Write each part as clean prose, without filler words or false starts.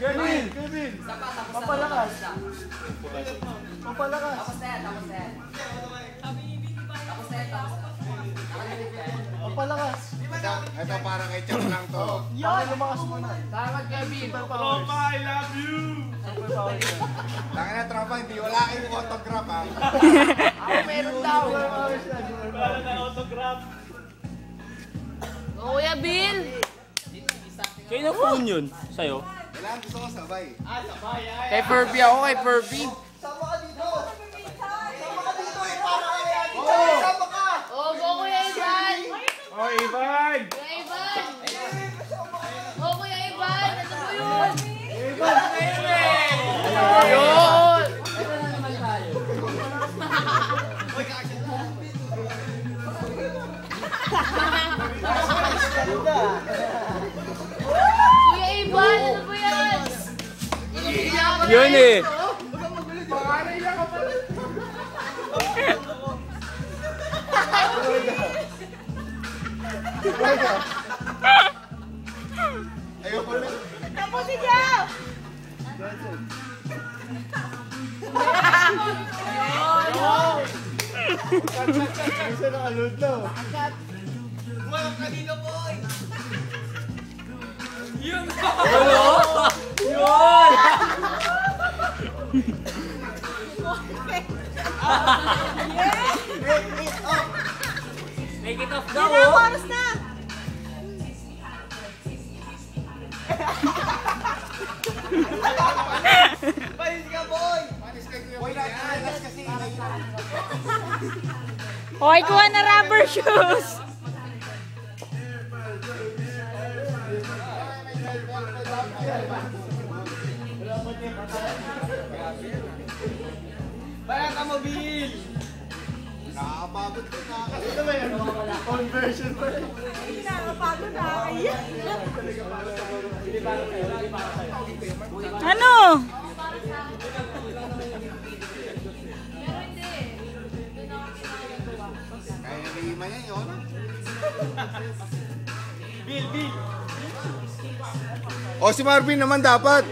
Kevin! Papalakas! Papalakas! Tapos na yan. Papalakas! Ito parang kay Chang lang to. Yan! Lumakas mo na. Salamat, Kevin. Tropa, I love you! Tangin na tropa, hindi wala kayong autograph ha. Ako meron daw. Para na autograph. Kuya Bill. Kayo na phone yun? Sa'yo? Kailangan gusto ko sabay. Kay Furby ako, kay Furby. Sama ka dito! Sama ka dito! Para kaya dito! Sama ka! Oh, go Kuya Ivan. Oh, Ivan! Kuya Ivan. Oh, Kuya Ivan. Ano po yun? Ayun. Kuya Ivan, ano po yan? Yun eh! Ayoko na. Tapusin niyo! Isa nakalod na. Make it off Yan na, oras na! Panis ka, boy! Boy, nakikilas kasi. Hoy, kuha na rubber shoes! Kaya ka mabil! Nakakapagod ko na. Ito ba yan? Conversion pa rin. Hindi nakakapagod na, kaya. Ano? Kaya nalima yan yun. Bill! O si Marvin naman dapat.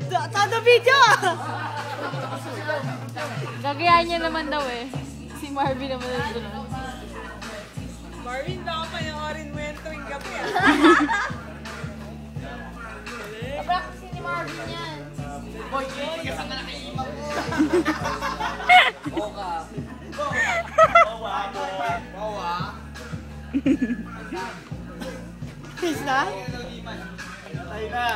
Todo video! Gagayahin niya naman daw eh. Si Marvin naman na sunod. Marvin, baka panoorin mo yan tuwing gabi ah. Practice ni Marvin yan. Boy, hindi ka saan ka nakaima mo! Oka. Bawa! Peace na? Tayo na!